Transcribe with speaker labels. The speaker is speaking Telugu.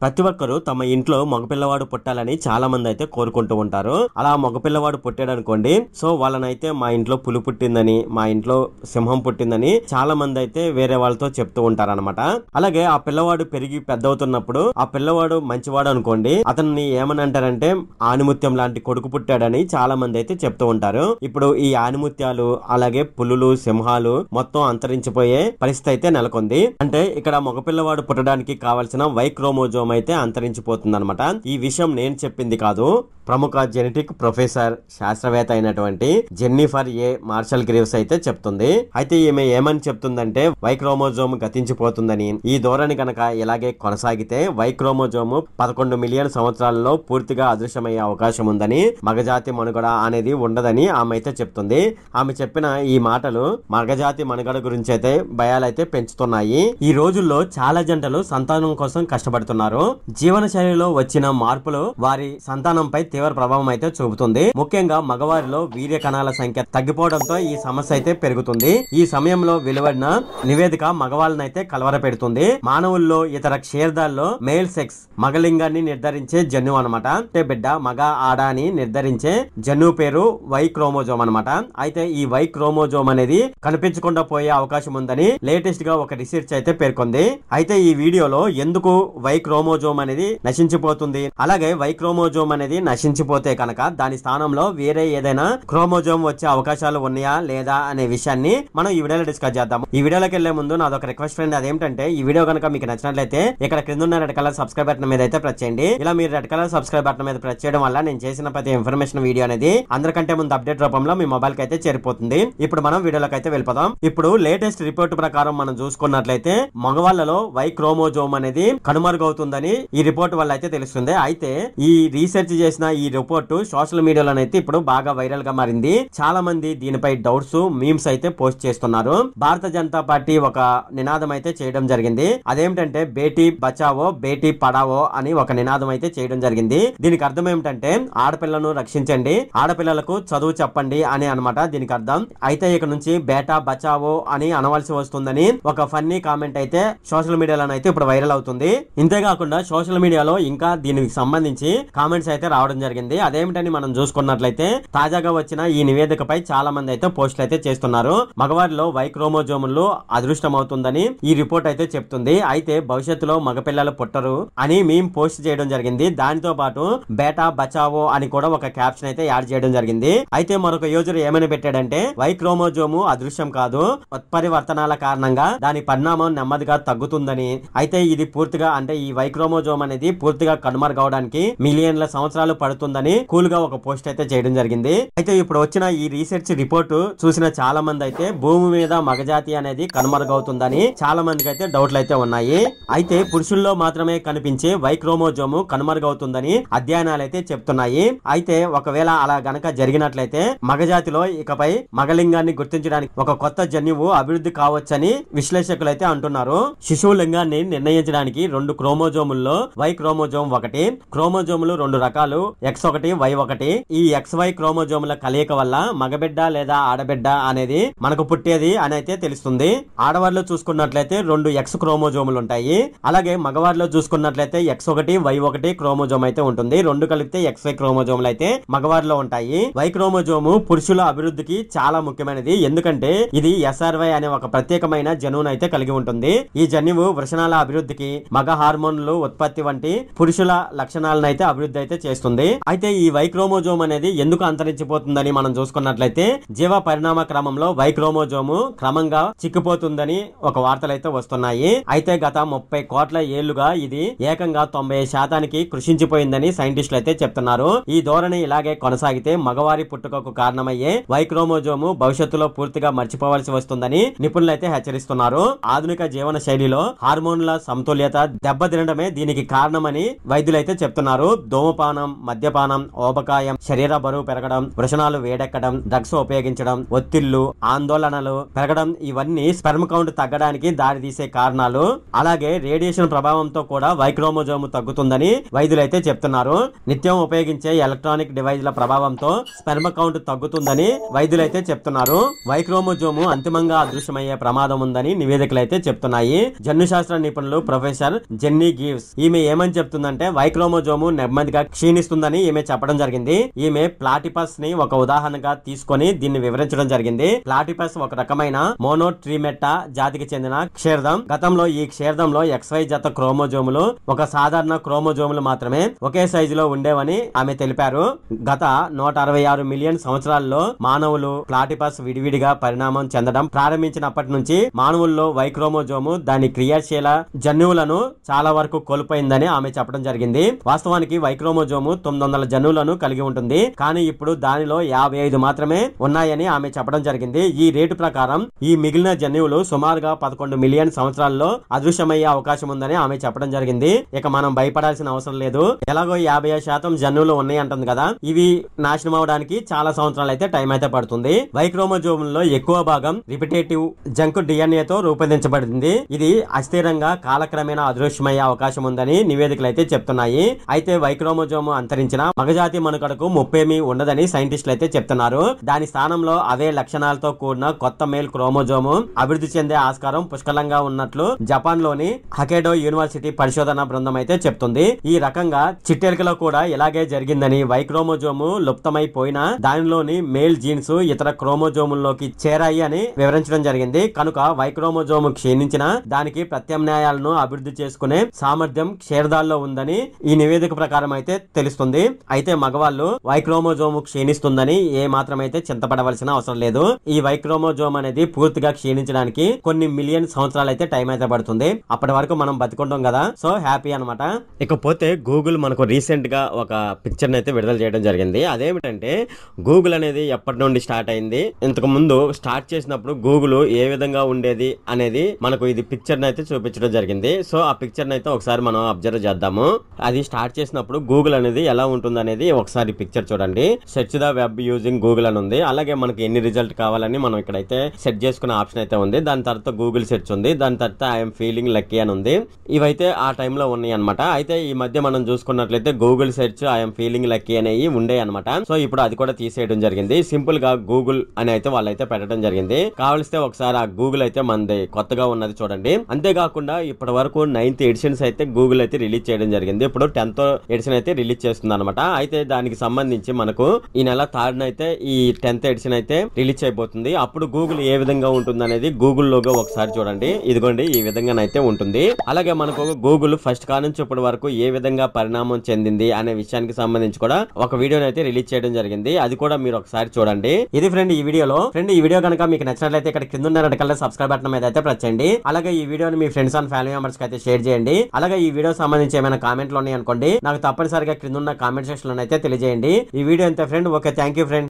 Speaker 1: ప్రతి ఒక్కరు తమ ఇంట్లో మగపిల్లవాడు పుట్టాలని చాలా మంది అయితే కోరుకుంటూ ఉంటారు. అలా మగపిల్లవాడు పుట్టాడు అనుకోండి, సో వాళ్ళనైతే మా ఇంట్లో పులి పుట్టిందని, మా ఇంట్లో సింహం పుట్టిందని చాలా మంది అయితే వేరే వాళ్ళతో చెప్తూ ఉంటారన్నమాట. అలాగే ఆ పిల్లవాడు పెరిగి పెద్దవుతున్నప్పుడు ఆ పిల్లవాడు మంచివాడు అనుకోండి, అతన్ని ఏమని అంటారంటే ఆనిముత్యం లాంటి కొడుకు పుట్టాడని చాలా మంది అయితే చెప్తూ ఉంటారు. ఇప్పుడు ఈ ఆనిముత్యాలు అలాగే పులులు, సింహాలు మొత్తం అంతరించిపోయే పరిస్థితి అయితే నెలకొంది. అంటే ఇక్కడ మగపిల్లవాడు పుట్టడానికి కావాల్సిన వై క్రోమోజోమ్ అయితే అంతరించిపోతుంది అనమాట. ఈ విషయం నేను చెప్పింది కాదు, ప్రముఖ జెనెటిక్ ప్రొఫెసర్ శాస్త్రవేత్త అయినటువంటి జెన్నిఫర్ ఏ మార్షల్ గ్రీవ్స్ అయితే చెప్తుంది. అయితే ఈమె ఏమని చెప్తుందంటే వై క్రోమోజోమ్ గతించిపోతుందని, ఈ ధోరణి కనుక ఇలాగే కొనసాగితే వై క్రోమోజోమ్ 11 మిలియన్ సంవత్సరాలలో పూర్తిగా అదృశ్యమయ్యే అవకాశం ఉందని, మగజాతి మనుగడ అనేది ఉండదని ఆమె అయితే చెప్తుంది. ఆమె చెప్పిన ఈ మాటలు మగజాతి మనుగడ గురించి అయితే భయాలైతే పెంచుతున్నాయి. ఈ రోజుల్లో చాలా జంటలు సంతానం కోసం కష్టపడుతున్నారు. జీవన శైలిలో వచ్చిన మార్పులు వారి సంతానంపై తీవ్ర ప్రభావం అయితే చూపుతుంది. ముఖ్యంగా మగవారిలో వీర్య కణాల సంఖ్య తగ్గిపోవడంతో ఈ సమస్య అయితే పెరుగుతుంది. ఈ సమయంలో వెలువడిన నివేదిక మగవాళ్ళనైతే కలవర పెడుతుంది. మానవుల్లో ఇతర క్షీరదాల్లో మేల్ సెక్స్ మగలింగాన్ని నిర్ధారించే జన్యువు అనమాట. అంటే బిడ్డ మగ ఆడ అని నిర్ధారించే జన్యువు పేరు వై క్రోమోజోమ్ అనమాట. అయితే ఈ వై క్రోమోజోమ్ అనేది కనిపించకుండా పోయే అవకాశం ఉందని లేటెస్ట్ గా ఒక రీసెర్చ్ అయితే పేర్కొంది. అయితే ఈ వీడియోలో ఎందుకు వై క్రోమోజోమ్ అనేది నశించిపోతుంది, అలాగే వై క్రోమోజోమ్ అనేది నశించిపోతే కనుక దాని స్థానంలో వేరే ఏదైనా క్రోమోజోమ్ వచ్చే అవకాశాలు ఉన్నాయా లేదా అనే విషయాన్ని మనం ఈ వీడియోలో డిస్కస్ చేద్దాం. ఈ వీడియోలోకి వెళ్లే ముందు నాదొక రిక్వెస్ట్ ఫ్రెండ్, అదేంటంటే ఈ వీడియో కనుక మీకు నచ్చినట్లయితే ఇక్కడ కింద ఉన్న రెడ్ కలర్ సబ్స్క్రైబ్ బటన్ మీద అయితే ప్రెస్ చేయండి. ఇలా మీరు రెడ్ కలర్ సబ్స్క్రైబ్ బటన్ మీద ప్రెస్ చేయడం వల్ల నేను చేసిన ప్రతి ఇన్ఫర్మేషన్ వీడియో అనేది అందరికంటే ముందు అప్డేట్ రూపంలో మీ మొబైల్ కి అయితే చేరిపోతుంది. ఇప్పుడు మనం వీడియోలోకి అయితే వెళ్ళిపోదాం. ఇప్పుడు లేటెస్ట్ రిపోర్ట్ ప్రకారం మనం చూసుకున్నట్లయితే మగవాళ్ళలో వై క్రోమోజోమ్ అనేది కనుమరుగవుతుందని ఈ రిపోర్ట్ వల్ల అయితే తెలుస్తుంది. అయితే ఈ రీసెర్చ్ చేసిన ఈ రిపోర్ట్ సోషల్ మీడియాలో అయితే ఇప్పుడు బాగా వైరల్ గా మారింది. చాలా మంది దీనిపై డౌట్స్, మీమ్స్ అయితే పోస్ట్ చేస్తున్నారు. భారత జనతా పార్టీ ఒక నినాదం అయితే చేయడం జరిగింది. అదేమిటంటే బేటీ బచావో బేటీ పడావో అని ఒక నినాదం అయితే చేయడం జరిగింది. దీనికి అర్థం ఏమిటంటే ఆడపిల్లను రక్షించండి, ఆడపిల్లలకు చదువు చెప్పండి అని అన్నమాట దీనికి అర్థం. అయితే ఇక నుంచి బేటా బచావో అని అనవలసి వస్తుందని ఒక ఫన్నీ కామెంట్ అయితే సోషల్ మీడియాలో అయితే ఇప్పుడు వైరల్ అవుతుంది. ఇంతేకాకుండా సోషల్ మీడియాలో ఇంకా దీనికి సంబంధించి కామెంట్స్ అయితే రావడం జరిగింది. అదేమిటని మనం చూసుకున్నట్లయితే తాజాగా వచ్చిన ఈ నివేదికపై చాలా మంది అయితే పోస్టులు అయితే చేస్తున్నారు. మగవారిలో వై క్రోమోజోములు అదృష్టం అవుతుందని ఈ రిపోర్ట్ అయితే చెప్తుంది. అయితే భవిష్యత్తులో మగపిల్లలు పుట్టరు అని మేము పోస్ట్ చేయడం జరిగింది. దానితో పాటు బేటా బచావో అని కూడా ఒక క్యాప్షన్ అయితే యాడ్ చేయడం జరిగింది. అయితే మరొక యూజర్ ఏమని పెట్టాడంటే వై క్రోమోజోము అదృశ్యం కాదు, ఉత్పరివర్తనాల కారణంగా దాని పరిణామం నెమ్మదిగా తగ్గుతుందని, అయితే ఇది పూర్తిగా అంటే ఈ వై క్రోమోజోమ్ అనేది పూర్తిగా కనుమరుగవడానికి మిలియన్ల సంవత్సరాలు పడుతుందని కూల్ గా ఒక పోస్ట్ అయితే చేయడం జరిగింది. అయితే ఇప్పుడు వచ్చిన ఈ రీసెర్చ్ రిపోర్ట్ చూసిన చాలా మంది అయితే భూమి మీద మగజాతి అనేది కనుమరుగవుతుందని చాలా మందికి అయితే డౌట్లు అయితే ఉన్నాయి. అయితే పురుషుల్లో మాత్రమే కనిపించే వై క్రోమోజోము కనుమరుగవుతుందని అధ్యయనాలు అయితే చెప్తున్నాయి. అయితే ఒకవేళ అలా గనక జరిగినట్లయితే మగజాతిలో ఇకపై మగలింగాన్ని గుర్తించడానికి ఒక కొత్త జన్యువు అభివృద్ధి కావచ్చని విశ్లేషకులు అయితే అంటున్నారు. శిశువు లింగాన్ని నిర్ణయించడానికి 2 క్రోమోజోముల్లో వై క్రోమోజోమ్ ఒకటి. క్రోమోజోములు 2 రకాలు, X1 Y1. ఈ XY క్రోమోజోముల కలయిక వల్ల మగబిడ్డ లేదా ఆడబిడ్డ అనేది మనకు పుట్టేది అని అయితే తెలుస్తుంది. ఆడవారిలో చూసుకున్నట్లయితే 2 X క్రోమోజోములు ఉంటాయి. అలాగే మగవారిలో చూసుకున్నట్లయితే X1 Y1 క్రోమోజోమ్ అయితే ఉంటుంది. 2 కలిపితే XY క్రోమోజోములు అయితే మగవారిలో ఉంటాయి. వై క్రోమోజోము పురుషుల అభివృద్ధికి చాలా ముఖ్యమైనది. ఎందుకంటే ఇది SRY అనే ఒక ప్రత్యేకమైన జన్యువును అయితే కలిగి ఉంటుంది. ఈ జన్యువు వృషణాల అభివృద్ధికి, మగ హార్మోన్లు ఉత్పత్తి వంటి పురుషుల లక్షణాలను అయితే అభివృద్ధి అయితే చేస్తుంది. అయితే ఈ వై క్రోమోజోమ్ అనేది ఎందుకు అంతరించిపోతుందని మనం చూసుకున్నట్లయితే జీవ పరిణామ క్రమంలో వై క్రోమోజోము క్రమంగా చిక్కిపోతుందని ఒక వార్తలు అయితే వస్తున్నాయి. అయితే గత 30 కోట్ల ఏళ్లుగా ఇది ఏకంగా 90% కృషించిపోయిందని సైంటిస్టులు అయితే చెప్తున్నారు. ఈ ధోరణి ఇలాగే కొనసాగితే మగవారి పుట్టుకకు కారణమయ్యే వై క్రోమోజోము భవిష్యత్తులో పూర్తిగా మర్చిపోవాల్సి వస్తుందని నిపుణులు అయితే హెచ్చరిస్తున్నారు. ఆధునిక జీవన శైలిలో హార్మోన్ల సమతుల్యత దెబ్బతినడమే దీనికి కారణమని వైద్యులైతే చెప్తున్నారు. ధూమపానం, మద్య మద్యపానం, ఊబకాయం, శరీర బరువు పెరగడం, వృషణాలు వేడెక్కడం, డ్రగ్స్ ఉపయోగించడం, ఒత్తిళ్లు, ఆందోళనలు పెరగడం ఇవన్నీ స్పెర్మ్ కౌంట్ తగ్గడానికి దారితీసే కారణాలు. అలాగే రేడియేషన్ ప్రభావంతో కూడా వై క్రోమోజోమ్ తగ్గుతుందని వైద్యులైతే చెప్తున్నారు. నిత్యం ఉపయోగించే ఎలక్ట్రానిక్ డివైజ్ల ప్రభావంతో స్పెర్మ్ కౌంట్ తగ్గుతుందని వైద్యులైతే చెప్తున్నారు. వై క్రోమోజోమ్ అంతిమంగా అదృశ్యమయ్యే ప్రమాదం ఉందని నివేదికలు అయితే చెప్తున్నాయి. జన్యుశాస్త్ర నిపుణులు ప్రొఫెసర్ జెన్నీ గివ్స్ ఈమె ఏమని చెప్తుందంటే వై క్రోమోజోమ్ నెమ్మదిగా క్షీణిస్తుందని ఈమె చెప్పడం జరిగింది. ఈమె ప్లాటిపస్ ని ఒక ఉదాహరణగా తీసుకొని దీన్ని వివరించడం జరిగింది. ప్లాటిపస్ ఒక రకమైన మోనోట్రిమెటా జాతికి చెందిన క్షీరదం. గతంలో ఈ క్షీరదంలో XY జత క్రోమోజోములు ఒక సాధారణ క్రోమోజోములు మాత్రమే ఒకే సైజులో ఉండేవని ఆమె తెలిపారు. గత 166 మిలియన్ సంవత్సరాల్లో మానవులు ప్లాటిపస్ విడివిడిగా పరిణామం చెందడం ప్రారంభించినప్పటి నుంచి మానవుల్లో వై క్రోమోజోము దాని క్రియాశీల జన్యువులను చాలా వరకు కోల్పోయిందని ఆమె చెప్పడం జరిగింది. వాస్తవానికి వై క్రోమోజోము 900 జన్యువులను కలిగి ఉంటుంది. కానీ ఇప్పుడు దానిలో 55 మాత్రమే ఉన్నాయని ఆమె చెప్పడం జరిగింది. ఈ రేటు ప్రకారం ఈ మిగిలిన జన్యువులు సుమారుగా 11 మిలియన్ సంవత్సరాల్లో అదృశ్యమయ్యే అవకాశం ఉందని ఆమె చెప్పడం జరిగింది. ఇక మనం భయపడాల్సిన అవసరం లేదు. ఎలాగో 50% జన్యువులు ఉన్నాయి అంటుంది కదా, ఇవి నాశనం అవడానికి చాలా సంవత్సరాలు అయితే టైం అయితే పడుతుంది. వై క్రోమోజోమ్ లో ఎక్కువ భాగం రిపిటేటివ్ జంక్ DNA తో రూపొందించబడింది. ఇది అస్థిరంగా కాలక్రమేణా అదృశ్యమయ్యే అవకాశం ఉందని నివేదికలు అయితే చెప్తున్నాయి. అయితే వై క్రోమోజోమ్ అంతరించిన మగజాతి మనుగడకు ముప్పేమీ ఉండదని సైంటిస్టులు అయితే చెప్తున్నారు. దాని స్థానంలో అవే లక్షణాలతో కూడిన కొత్త మేల్ క్రోమోజోమ్ అభివృద్ధి చెందే ఆస్కారం పుష్కలంగా ఉన్నట్లు జపాన్ లోని హకెడో యూనివర్సిటీ పరిశోధన బృందం అయితే చెప్తుంది. ఈ రకంగా చిట్టెలుకలో కూడా ఇలాగే జరిగిందని, వై క్రోమోజోమ్ లుప్తమైపోయినా దానిలోని మేల్ జీన్స్ ఇతర క్రోమోజోముల్లోకి చేరాయి అని వివరించడం జరిగింది. కనుక వై క్రోమోజోమ్ క్షీణించిన దానికి ప్రత్యామ్నాయాలను అభివృద్ధి చేసుకునే సామర్థ్యం క్షీరదాల్లో ఉందని ఈ నివేదిక ప్రకారం అయితే తెలుస్తుంది. అయితే మగవాళ్ళు వై క్రోమోజోమ్ క్షీణిస్తుందని ఏ మాత్రం అయితే చింతపడవలసిన అవసరం లేదు. ఈ వై క్రోమోజోమ్ అనేది పూర్తిగా క్షీణించడానికి కొన్ని మిలియన్ సంవత్సరాలు అయితే టైం అయితే పడుతుంది. అప్పటి వరకు మనం బతుకుంటాం కదా, సో హ్యాపీ అనమాట. ఇకపోతే గూగుల్ మనకు రీసెంట్ గా ఒక పిక్చర్ అయితే విడుదల చేయడం జరిగింది. అదేమిటంటే గూగుల్ అనేది ఎప్పటి నుండి స్టార్ట్ అయింది, ఇంతకు ముందు స్టార్ట్ చేసినప్పుడు గూగుల్ ఏ విధంగా ఉండేది అనేది మనకు ఇది పిక్చర్ అయితే చూపించడం జరిగింది. సో ఆ పిక్చర్ అయితే ఒకసారి మనం అబ్జర్వ్ చేద్దాము. అది స్టార్ట్ చేసినప్పుడు గూగుల్ అనేది ఎలా ఉంటుంది అనేది ఒకసారి పిక్చర్ చూడండి. Search the web using Google అని ఉంది. అలాగే మనకి ఎన్ని రిజల్ట్ కావాలని మనం ఇక్కడైతే సెట్ చేసుకునే ఆప్షన్ అయితే ఉంది. దాని తర్వాత గూగుల్ సెర్చ్ ఉంది. దాని తర్వాత ఐఎమ్ ఫీలింగ్ లక్కీ అని ఉంది. ఇవైతే ఆ టైంలో ఉన్నాయి అనమాట. అయితే ఈ మధ్య మనం చూసుకున్నట్లయితే Google search I'm feeling lucky అనేవి ఉండే అనమాట. సో ఇప్పుడు అది కూడా తీసేయడం జరిగింది. సింపుల్ గా గూగుల్ అని అయితే వాళ్ళైతే పెట్టడం జరిగింది. కావలిస్తే ఒకసారి ఆ గూగుల్ అయితే మనది కొత్తగా ఉన్నది చూడండి. అంతేకాకుండా ఇప్పటి వరకు 9th ఎడిషన్స్ అయితే గూగుల్ అయితే రిలీజ్ చేయడం జరిగింది. ఇప్పుడు 10th ఎడిషన్ అయితే రిలీజ్ చేస్తుంది అనమాట. అయితే దానికి సంబంధించి మనకు ఈ నెల 3rd అయితే ఈ 10th ఎడిషన్ అయితే రిలీజ్ అయిపోతుంది. అప్పుడు గూగుల్ ఏ విధంగా ఉంటుంది అనేది గూగుల్ లోగో ఒకసారి చూడండి. ఇదిగోండి ఈ విధంగానైతే ఉంటుంది. అలాగే మనకు గూగుల్ ఫస్ట్ కా నుంచి ఇప్పటి వరకు ఏ విధంగా పరిణామం చెందింది అనే విషయానికి సంబంధించి కూడా ఒక వీడియోని అయితే రిలీజ్ చేయడం జరిగింది. అది కూడా మీరు ఒకసారి చూడండి. ఇది ఫ్రెండ్ ఈ వీడియోలో. ఫ్రెండ్ ఈ వీడియో కనుక మీకు నచ్చినట్లయితే ఇక్కడ కింద ఉన్న రెడ్ కలర్ సబ్స్క్రైబ్ బటన్ మీద అయితే ప్రెస్ చేయండి. అలాగే ఈ వీడియోని మీ ఫ్రెండ్స్ అండ్ ఫ్యామిలీ మెంబర్స్ కి అయితే షేర్ చేయండి. అలాగే ఈ వీడియో సంబంధించి ఏమైనా కామెంట్లు ఉన్నాయి అనుకోండి, నాకు తప్పనిసరిగా కింద ఉన్న కామెంట్ సెక్షన్ లో అయితే తెలియజేయండి. ఈ వీడియో అంతే friend. Okay, thank you friend.